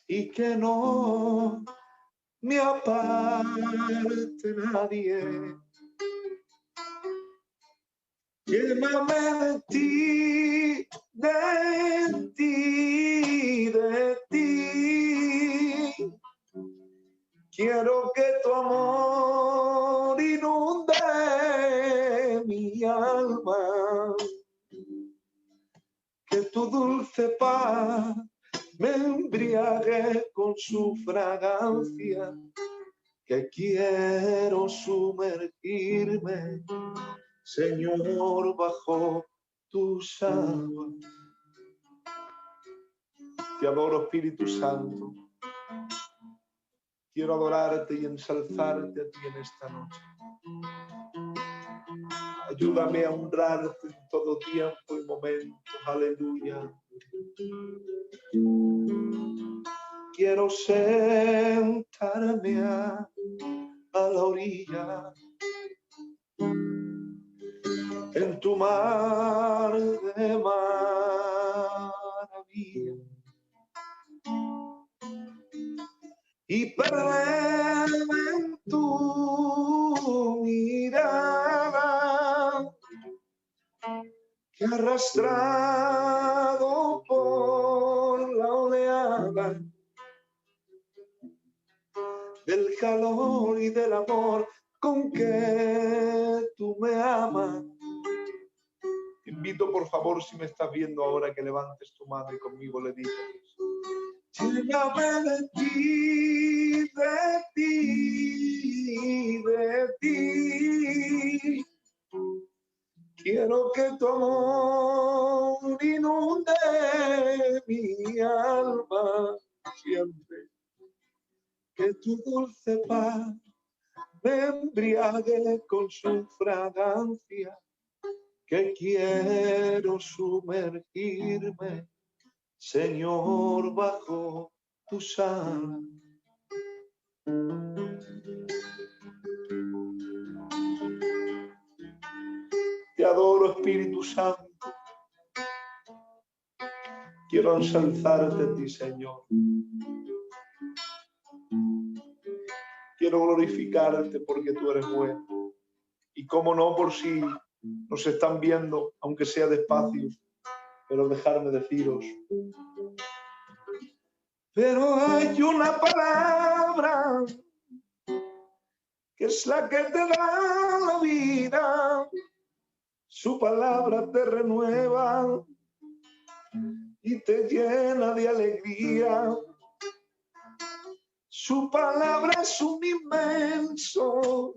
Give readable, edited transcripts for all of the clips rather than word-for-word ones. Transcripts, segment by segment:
y que no me aparte nadie. Lléname de ti, de ti, de ti. Quiero que tu amor inunde mi alma, que tu dulce paz me embriague con su fragancia, que quiero sumergirme, Señor, bajo tus aguas. Te adoro, Espíritu Santo. Quiero adorarte y ensalzarte a ti en esta noche. Ayúdame a honrarte en todo tiempo y momento. Aleluya. Quiero sentarme a la orilla en tu mar de maravilla y perderme en tu mirada, que arrastrado por la oleada del calor y del amor con que tú me amas. Te invito, por favor, si me estás viendo ahora, que levantes tu mano y conmigo le digas: lléname de ti, de ti, de ti. Quiero que tu amor inunde mi alma siempre, que tu dulce paz me embriague con su fragancia, que quiero sumergirme, Señor, bajo tus alas. Te adoro, Espíritu Santo. Quiero ensalzarte a ti, Señor. Quiero glorificarte porque tú eres bueno. Y cómo no, por si nos están viendo, aunque sea despacio, pero dejarme deciros. Pero hay una palabra que es la que te da la vida. Su palabra te renueva y te llena de alegría. Su palabra es un inmenso.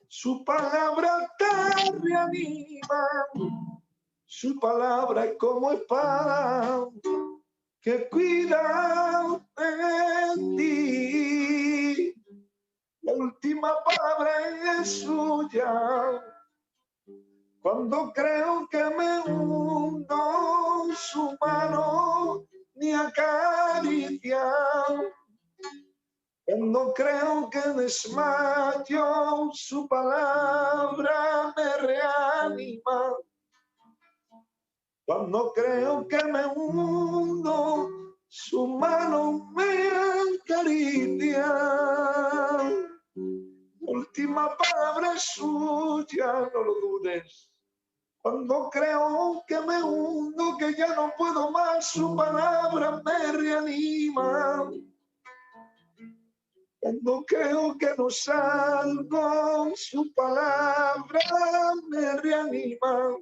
Su palabra te reanima. Su palabra es como espada que cuida de ti. La última palabra es suya. Cuando creo que me hundo, su mano me acaricia. Cuando creo que desmayo, su palabra me reanima. Cuando creo que me hundo, su mano me acaricia. Última palabra es suya, no lo dudes. Cuando creo que me hundo, que ya no puedo más, su palabra me reanima. Cuando creo que no salgo, su palabra me reanima.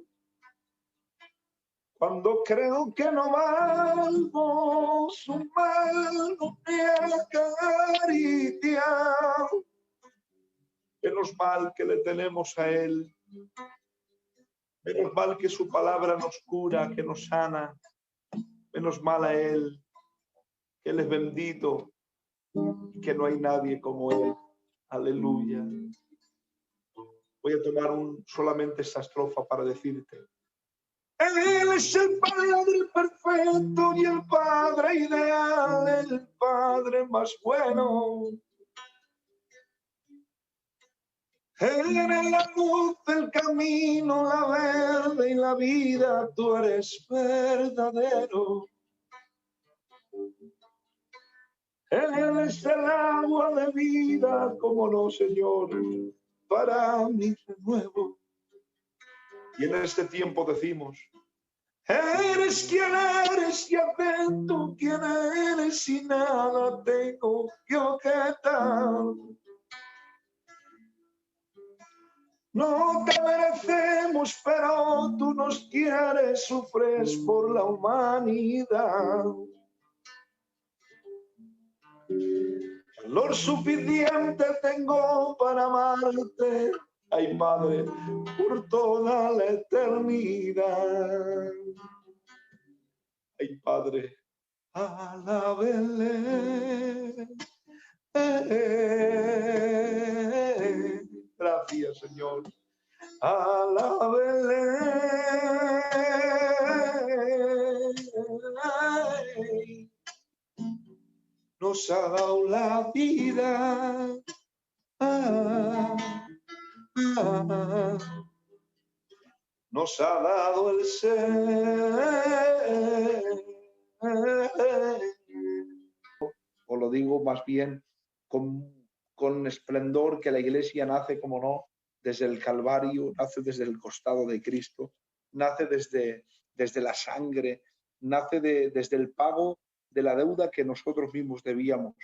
Cuando creo que no valgo, su mano me acaricia. Menos mal que le tenemos a Él. Menos mal que su palabra nos cura, que nos sana. Menos mal a Él, que Él es bendito y que no hay nadie como Él. Aleluya. Voy a tomar solamente esa estrofa para decirte: Él es el Padre perfecto y el Padre ideal, el Padre más bueno. Él es la luz, el camino, la verde y la vida, tú eres verdadero. Él es el agua de vida, como no, Señor, para mi renuevo. Y en este tiempo decimos, eres quien eres y atento quien eres y nada tengo que objetar. No te merecemos, pero tú nos quieres, sufres por la humanidad. Valor suficiente tengo para amarte, ay Padre, por toda la eternidad. Ay Padre, alábenle. Gracias, Señor. Alábenle. Nos ha dado la vida. Nos ha dado el ser. O lo digo más bien con esplendor, que la Iglesia nace, como no, desde el Calvario, nace desde el costado de Cristo, nace desde la sangre, nace desde el pago de la deuda que nosotros mismos debíamos,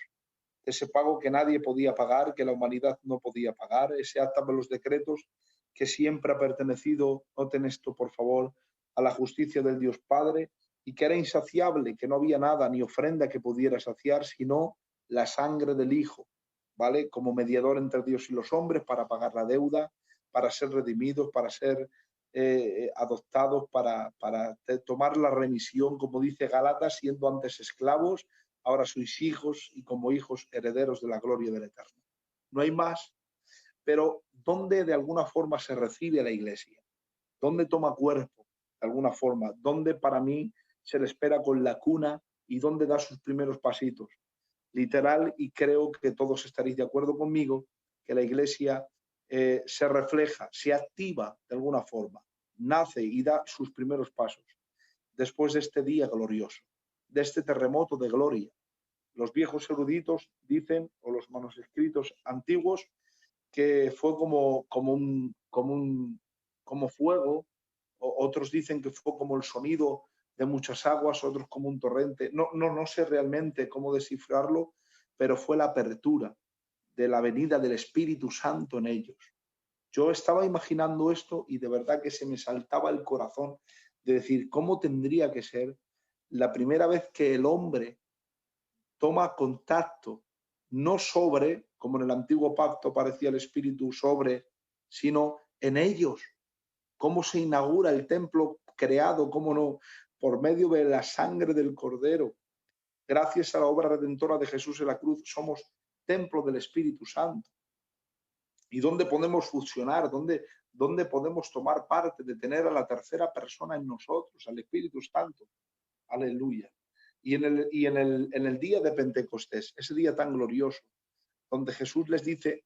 ese pago que nadie podía pagar, que la humanidad no podía pagar, ese acta de los decretos que siempre ha pertenecido, noten esto por favor, a la justicia del Dios Padre, y que era insaciable, que no había nada ni ofrenda que pudiera saciar, sino la sangre del Hijo, ¿vale? Como mediador entre Dios y los hombres para pagar la deuda, para ser redimidos, para ser adoptados, para tomar la remisión, como dice Gálatas, siendo antes esclavos, ahora sois hijos y como hijos herederos de la gloria del Eterno. No hay más, pero ¿dónde de alguna forma se recibe a la Iglesia? ¿Dónde toma cuerpo de alguna forma? ¿Dónde para mí se le espera con la cuna y dónde da sus primeros pasitos? Literal, y creo que todos estaréis de acuerdo conmigo, que la Iglesia se refleja, se activa de alguna forma, nace y da sus primeros pasos después de este día glorioso, de este terremoto de gloria. Los viejos eruditos dicen, o los manuscritos antiguos, que fue como fuego, otros dicen que fue como el sonido de muchas aguas, otros como un torrente. No sé realmente cómo descifrarlo, pero fue la apertura de la venida del Espíritu Santo en ellos. Yo estaba imaginando esto y de verdad que se me saltaba el corazón de decir, ¿cómo tendría que ser la primera vez que el hombre toma contacto, no sobre, como en el antiguo pacto parecía el Espíritu sobre, sino en ellos? ¿Cómo se inaugura el templo creado, cómo no, por medio de la sangre del Cordero? Gracias a la obra redentora de Jesús en la cruz, somos templo del Espíritu Santo. ¿Y dónde podemos fusionar? ¿Dónde podemos tomar parte de tener a la tercera persona en nosotros, al Espíritu Santo? Aleluya. Y en el día de Pentecostés, ese día tan glorioso, donde Jesús les dice,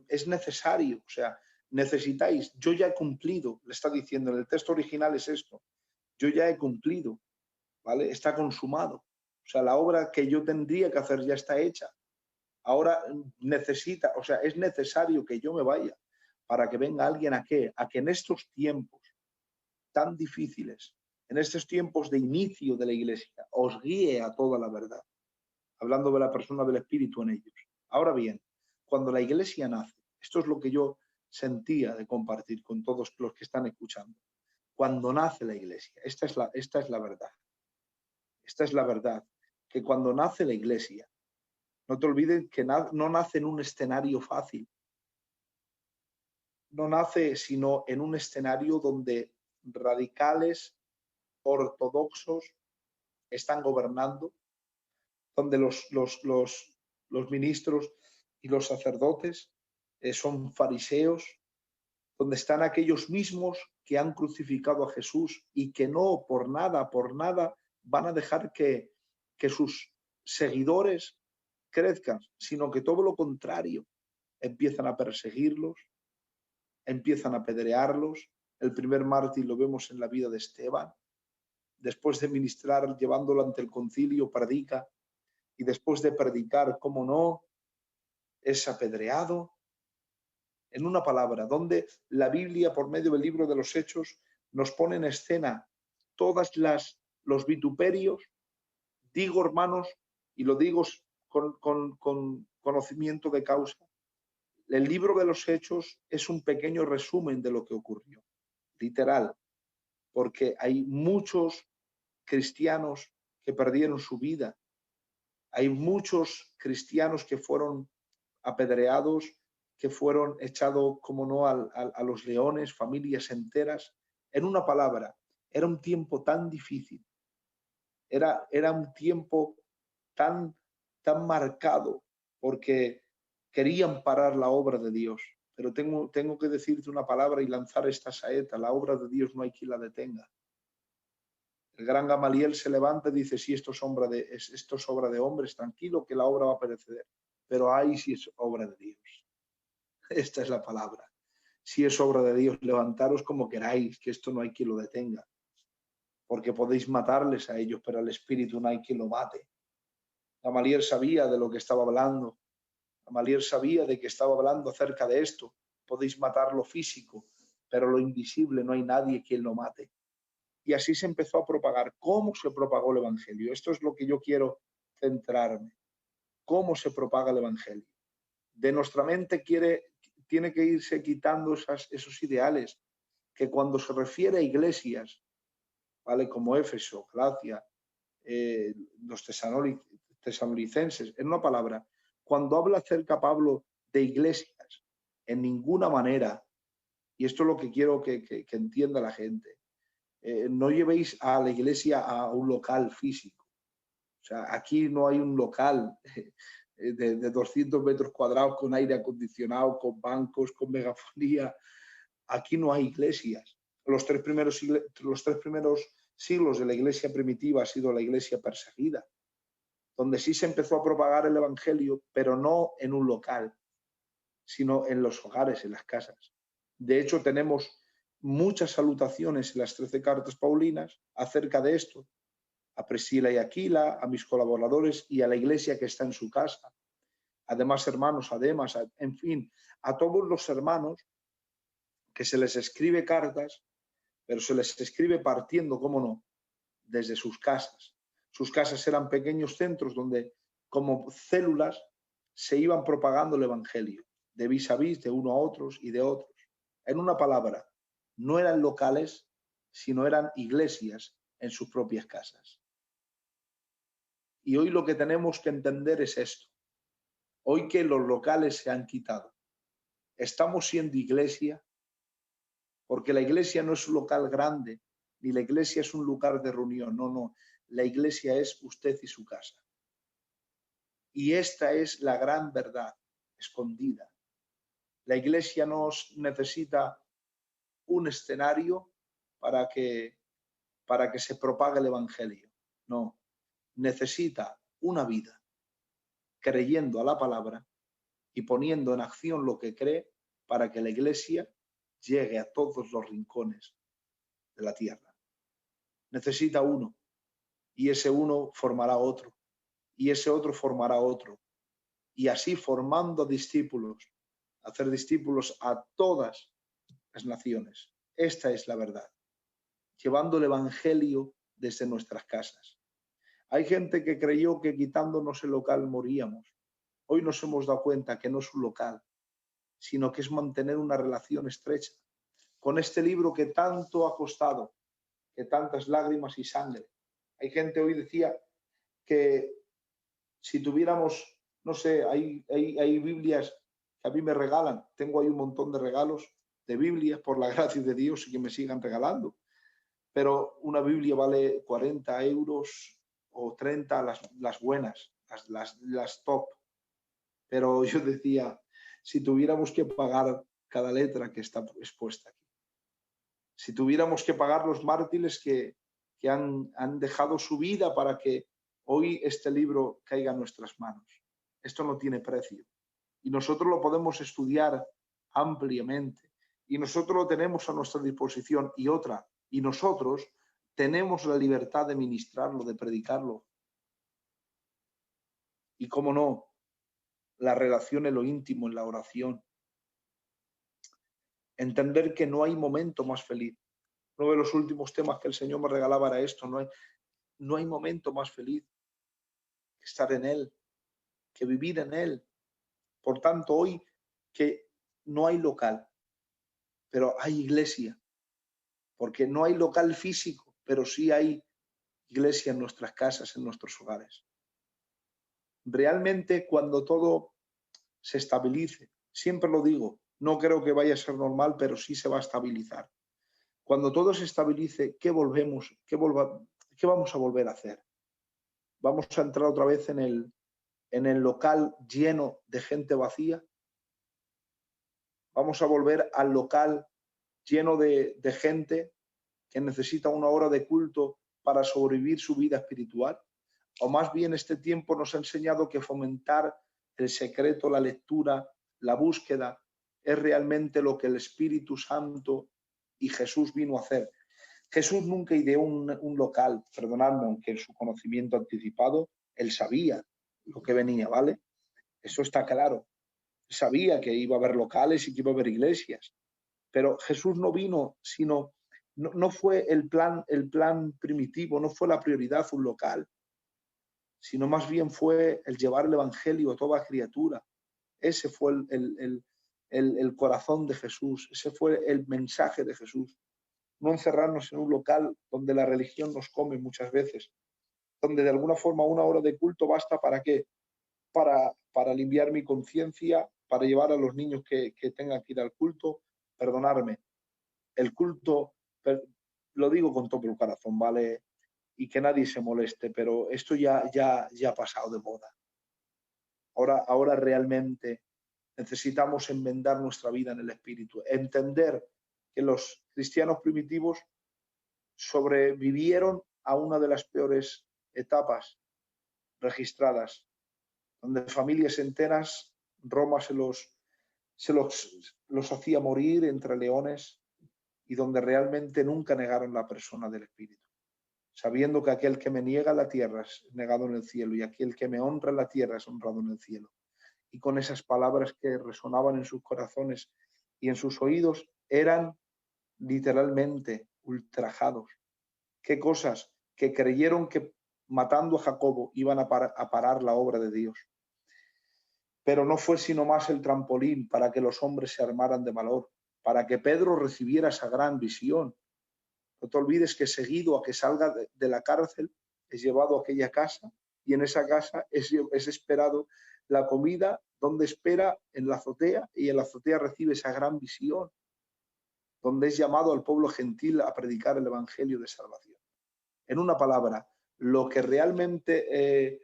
es necesario, o sea, necesitáis, yo ya he cumplido, le está diciendo, en el texto original es esto, yo ya he cumplido, ¿vale? Está consumado. O sea, la obra que yo tendría que hacer ya está hecha. Ahora necesita, o sea, es necesario que yo me vaya para que venga alguien a que en estos tiempos tan difíciles, en estos tiempos de inicio de la Iglesia, os guíe a toda la verdad, hablando de la persona del Espíritu en ellos. Ahora bien, cuando la Iglesia nace, esto es lo que yo sentía de compartir con todos los que están escuchando. Cuando nace la Iglesia, esta es la verdad. Esta es la verdad, que cuando nace la Iglesia, no te olvides que no nace en un escenario fácil. No nace sino en un escenario donde radicales, ortodoxos están gobernando, donde los ministros y los sacerdotes son fariseos, donde están aquellos mismos que han crucificado a Jesús y que no por nada van a dejar que sus seguidores crezcan, sino que todo lo contrario, empiezan a perseguirlos, empiezan a apedrearlos. El primer mártir lo vemos en la vida de Esteban. Después de ministrar, llevándolo ante el concilio, predica y después de predicar, cómo no, es apedreado. En una palabra, donde la Biblia, por medio del libro de los Hechos, nos pone en escena todas los vituperios. Digo, hermanos, y lo digo con conocimiento de causa, el libro de los Hechos es un pequeño resumen de lo que ocurrió, literal, porque hay muchos cristianos que perdieron su vida, hay muchos cristianos que fueron apedreados, que fueron echados, como no, a los leones, familias enteras. En una palabra, era un tiempo tan difícil, era un tiempo tan marcado, porque querían parar la obra de Dios. Pero tengo que decirte una palabra y lanzar esta saeta: la obra de Dios no hay quien la detenga. El gran Gamaliel se levanta y dice: si esto es obra de hombres, tranquilo, que la obra va a perecer. Pero ay, si es obra de Dios. Esta es la palabra. Si es obra de Dios, levantaros como queráis, que esto no hay quien lo detenga. Porque podéis matarles a ellos, pero al espíritu no hay quien lo mate. Gamaliel sabía de lo que estaba hablando. Gamaliel sabía de que estaba hablando acerca de esto. Podéis matar lo físico, pero lo invisible no hay nadie quien lo mate. Y así se empezó a propagar. ¿Cómo se propagó el Evangelio? Esto es lo que yo quiero centrarme. ¿Cómo se propaga el Evangelio? De nuestra mente tiene que irse quitando esos ideales, que cuando se refiere a iglesias, ¿vale?, como Éfeso, Galacia, los tesalonicenses, en una palabra, cuando habla acerca Pablo de iglesias, en ninguna manera, y esto es lo que quiero que entienda la gente, no llevéis a la iglesia a un local físico. O sea, aquí no hay un local de 200 metros cuadrados con aire acondicionado, con bancos, con megafonía. Aquí no hay iglesias. Los tres primeros siglos de la iglesia primitiva ha sido la iglesia perseguida, donde sí se empezó a propagar el evangelio, pero no en un local, sino en los hogares, en las casas. De hecho, tenemos muchas salutaciones en las 13 cartas paulinas acerca de esto, a Priscila y Aquila, a mis colaboradores y a la iglesia que está en su casa. Además, hermanos, además, en fin, a todos los hermanos que se les escribe cartas, pero se les escribe partiendo, cómo no, desde sus casas. Sus casas eran pequeños centros donde, como células, se iban propagando el evangelio, de vis a vis, de uno a otros y de otros. En una palabra, no eran locales, sino eran iglesias en sus propias casas. Y hoy lo que tenemos que entender es esto. Hoy que los locales se han quitado, estamos siendo iglesia, porque la iglesia no es un local grande, ni la iglesia es un lugar de reunión. No, no. La iglesia es usted y su casa. Y esta es la gran verdad escondida. La iglesia no necesita un escenario para que se propague el evangelio. No. Necesita una vida creyendo a la palabra y poniendo en acción lo que cree para que la iglesia llegue a todos los rincones de la tierra. Necesita uno, y ese uno formará otro, y ese otro formará otro, y así formando discípulos, hacer discípulos a todas las naciones. Esta es la verdad, llevando el evangelio desde nuestras casas. Hay gente que creyó que quitándonos el local moríamos. Hoy nos hemos dado cuenta que no es un local, sino que es mantener una relación estrecha con este libro que tanto ha costado, que tantas lágrimas y sangre. Hay gente, hoy decía, que si tuviéramos, no sé, hay Biblias que a mí me regalan, tengo ahí un montón de regalos de Biblias, por la gracia de Dios, y que me sigan regalando, pero una Biblia vale 40 euros o 30, las buenas, las top. Pero yo decía, si tuviéramos que pagar cada letra que está expuesta aquí, si tuviéramos que pagar los mártires que han dejado su vida para que hoy este libro caiga en nuestras manos, esto no tiene precio. Y nosotros lo podemos estudiar ampliamente. Y nosotros lo tenemos a nuestra disposición. Y nosotros tenemos la libertad de ministrarlo, de predicarlo. Y cómo no, la relación en lo íntimo, en la oración. Entender que no hay momento más feliz. Uno de los últimos temas que el Señor me regalaba era esto: no hay momento más feliz que estar en Él, que vivir en Él. Por tanto, hoy que no hay local, pero hay iglesia, porque no hay local físico, pero sí hay iglesia en nuestras casas, en nuestros hogares. Realmente, cuando todo se estabilice, siempre lo digo, no creo que vaya a ser normal, pero sí se va a estabilizar. Cuando todo se estabilice, ¿qué vamos a volver a hacer? ¿Vamos a entrar otra vez en el local lleno de gente vacía? ¿Vamos a volver al local lleno de gente que necesita una hora de culto para sobrevivir su vida espiritual? O más bien este tiempo nos ha enseñado que fomentar el secreto, la lectura, la búsqueda, es realmente lo que el Espíritu Santo y Jesús vino a hacer. Jesús nunca ideó un local, perdonadme, aunque en su conocimiento anticipado, él sabía lo que venía, ¿vale? Eso está claro. Sabía que iba a haber locales y que iba a haber iglesias. Pero Jesús no vino, sino, no fue el plan primitivo, no fue la prioridad un local, sino más bien fue el llevar el evangelio a toda criatura. Ese fue el corazón de Jesús, ese fue el mensaje de Jesús. No encerrarnos en un local donde la religión nos come muchas veces, donde de alguna forma una hora de culto basta ¿para qué? Para limpiar mi conciencia, para llevar a los niños que tengan que ir al culto. Perdonarme, el culto, lo digo con todo el corazón, ¿vale? Y que nadie se moleste, pero esto ya ha pasado de moda. Ahora realmente necesitamos enmendar nuestra vida en el Espíritu, entender que los cristianos primitivos sobrevivieron a una de las peores etapas registradas, donde familias enteras Roma se los hacía morir entre leones, y donde realmente nunca negaron la persona del Espíritu, sabiendo que aquel que me niega la tierra es negado en el cielo, y aquel que me honra en la tierra es honrado en el cielo. Y con esas palabras que resonaban en sus corazones y en sus oídos, eran literalmente ultrajados. ¿Qué cosas? Que creyeron que matando a Jacobo iban a parar la obra de Dios. Pero no fue sino más el trampolín para que los hombres se armaran de valor, para que Pedro recibiera esa gran visión. No te olvides que seguido a que salga de la cárcel es llevado a aquella casa, y en esa casa es esperado la comida, donde espera en la azotea, y en la azotea recibe esa gran visión, donde es llamado al pueblo gentil a predicar el evangelio de salvación. En una palabra, lo que realmente,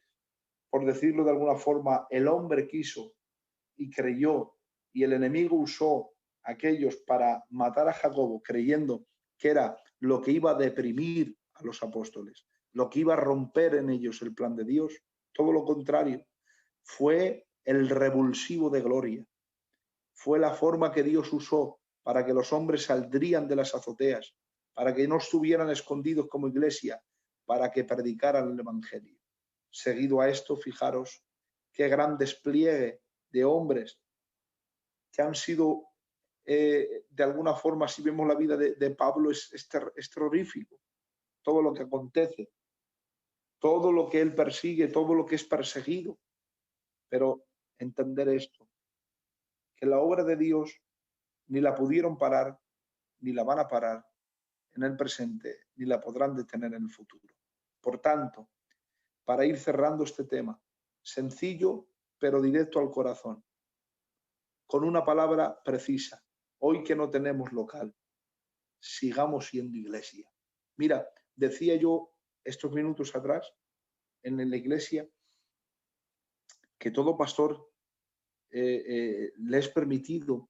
por decirlo de alguna forma, el hombre quiso y creyó, y el enemigo usó a aquellos para matar a Jacobo, creyendo que era lo que iba a deprimir a los apóstoles, lo que iba a romper en ellos el plan de Dios, todo lo contrario, fue el revulsivo de gloria, fue la forma que Dios usó para que los hombres saldrían de las azoteas, para que no estuvieran escondidos como iglesia, para que predicaran el evangelio. Seguido a esto, fijaros qué gran despliegue de hombres que han sido, de alguna forma, si vemos la vida de Pablo, es terrorífico. Todo lo que acontece, todo lo que él persigue, todo lo que es perseguido. Pero entender esto, que la obra de Dios ni la pudieron parar, ni la van a parar en el presente, ni la podrán detener en el futuro. Por tanto, para ir cerrando este tema, sencillo pero directo al corazón, con una palabra precisa: hoy que no tenemos local, sigamos siendo iglesia. Mira, decía yo estos minutos atrás en la iglesia que todo pastor le es permitido,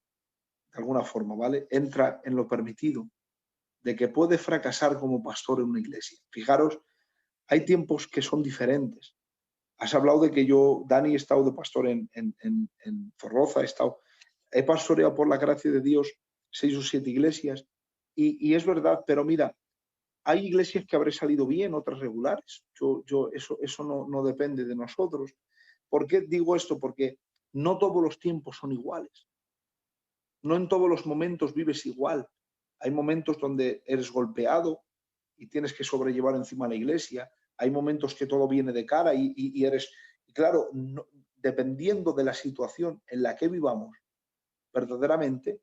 de alguna forma, ¿vale? Entra en lo permitido, de que puede fracasar como pastor en una iglesia. Fijaros, hay tiempos que son diferentes. Has hablado de que yo, Dani, he estado de pastor en Zorroza, he pastoreado por la gracia de Dios 6 o 7 iglesias, y es verdad, pero mira, hay iglesias que habré salido bien, otras regulares. Eso no depende de nosotros, ¿Por qué digo esto? Porque no todos los tiempos son iguales. No en todos los momentos vives igual. Hay momentos donde eres golpeado y tienes que sobrellevar encima la iglesia. Hay momentos que todo viene de cara y eres... Y claro, no, dependiendo de la situación en la que vivamos, verdaderamente,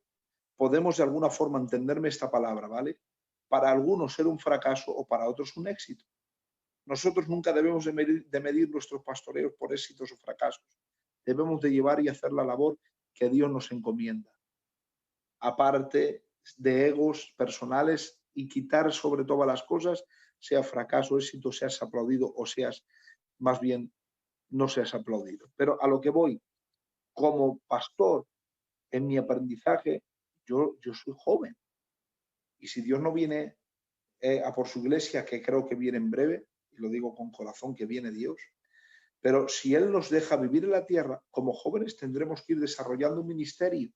podemos de alguna forma entenderme esta palabra, ¿vale? Para algunos ser un fracaso o para otros un éxito. Nosotros nunca debemos de medir nuestros pastoreos por éxitos o fracasos. Debemos de llevar y hacer la labor que Dios nos encomienda. Aparte de egos personales y quitar sobre todas las cosas, sea fracaso, éxito, seas aplaudido o seas, más bien, no seas aplaudido. Pero a lo que voy, como pastor, en mi aprendizaje, yo soy joven. Y si Dios no viene a por su iglesia, que creo que viene en breve, y lo digo con corazón que viene Dios, pero si Él nos deja vivir en la tierra, como jóvenes tendremos que ir desarrollando un ministerio.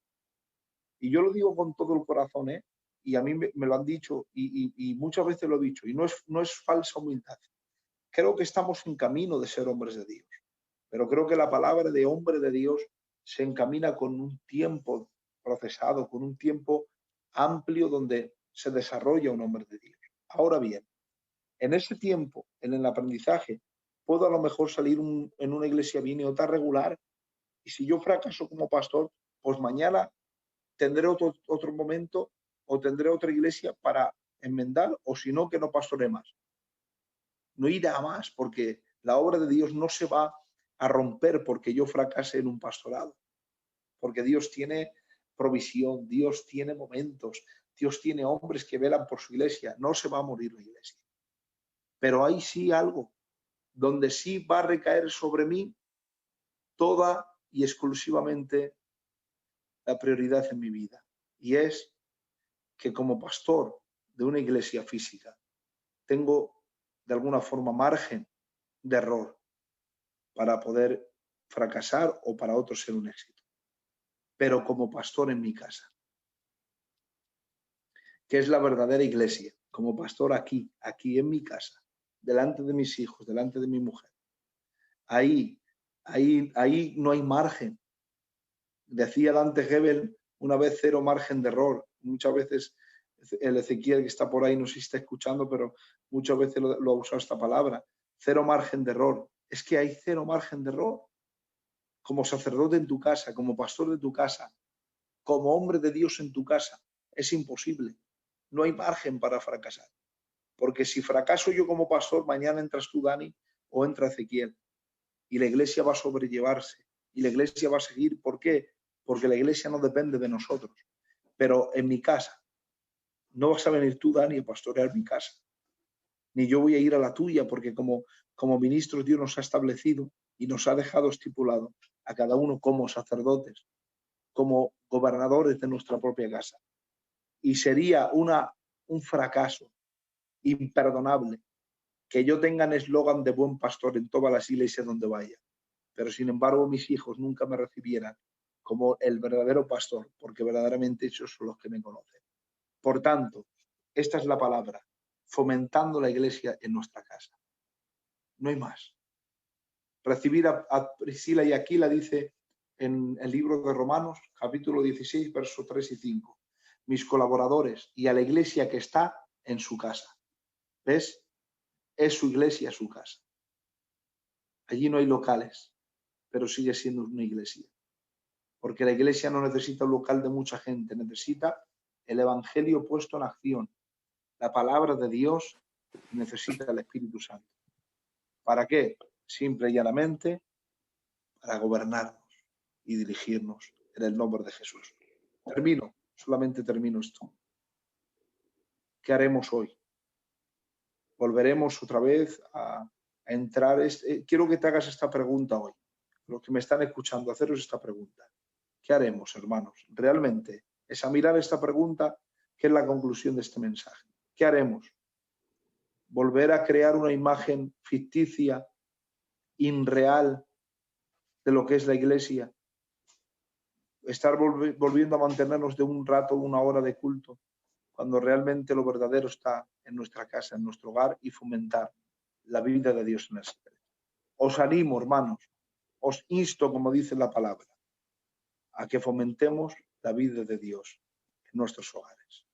Y yo lo digo con todo el corazón, ¿eh? Y a mí me lo han dicho y muchas veces lo he dicho, y no es falsa humildad. Creo que estamos en camino de ser hombres de Dios, pero creo que la palabra de hombre de Dios se encamina con un tiempo procesado, con un tiempo amplio donde se desarrolla un hombre de Dios. Ahora bien, en ese tiempo, en el aprendizaje, puedo a lo mejor salir en una iglesia bien y otra regular, y si yo fracaso como pastor, pues mañana tendré otro momento o tendré otra iglesia para enmendar, o si no, que no pastoré más. No irá más, porque la obra de Dios no se va a romper porque yo fracase en un pastorado, porque Dios tiene provisión, Dios tiene momentos, Dios tiene hombres que velan por su iglesia, no se va a morir la iglesia. Pero hay sí algo donde sí va a recaer sobre mí toda y exclusivamente la prioridad en mi vida, y es que como pastor de una iglesia física tengo de alguna forma margen de error para poder fracasar o para otros ser un éxito. Pero como pastor en mi casa, que es la verdadera iglesia, como pastor aquí en mi casa, delante de mis hijos, delante de mi mujer, ahí no hay margen. Decía Dante Gebel una vez, cero margen de error. Muchas veces el Ezequiel que está por ahí no sé si está escuchando, pero muchas veces lo ha usado esta palabra, cero margen de error. Es que hay cero margen de error. Como sacerdote en tu casa, como pastor de tu casa, como hombre de Dios en tu casa, es imposible. No hay margen para fracasar. Porque si fracaso yo como pastor, mañana entras tú, Dani, o entra Ezequiel. Y la iglesia va a sobrellevarse. Y la iglesia va a seguir. ¿Por qué? Porque la iglesia no depende de nosotros. Pero en mi casa, no vas a venir tú, Dani, a pastorear mi casa. Ni yo voy a ir a la tuya, porque como ministros Dios nos ha establecido y nos ha dejado estipulado a cada uno como sacerdotes, como gobernadores de nuestra propia casa. Y sería un fracaso imperdonable que yo tenga el eslogan de buen pastor en todas las iglesias donde vaya, pero sin embargo mis hijos nunca me recibieran como el verdadero pastor, porque verdaderamente ellos son los que me conocen. Por tanto, esta es la palabra, fomentando la iglesia en nuestra casa. No hay más. Recibir a Priscila y Aquila, dice en el libro de Romanos, capítulo 16, versos 3 y 5. Mis colaboradores y a la iglesia que está en su casa. ¿Ves? Es su iglesia, su casa. Allí no hay locales, pero sigue siendo una iglesia. Porque la iglesia no necesita un local de mucha gente, necesita el evangelio puesto en acción, la palabra de Dios, necesita el Espíritu Santo. ¿Para qué? Simple y llanamente, para gobernarnos y dirigirnos en el nombre de Jesús. Solamente termino esto. ¿Qué haremos hoy? Volveremos otra vez a entrar. Quiero que te hagas esta pregunta hoy. Los que me están escuchando, haceros esta pregunta. ¿Qué haremos, hermanos? Realmente, examinar esta pregunta, que es la conclusión de este mensaje. ¿Qué haremos? ¿Volver a crear una imagen ficticia, irreal, de lo que es la iglesia? ¿Estar volviendo a mantenernos de un rato, una hora de culto, cuando realmente lo verdadero está en nuestra casa, en nuestro hogar, y fomentar la vida de Dios en el secreto? Os animo, hermanos, os insto, como dice la palabra, a que fomentemos la vida de Dios en nuestros hogares.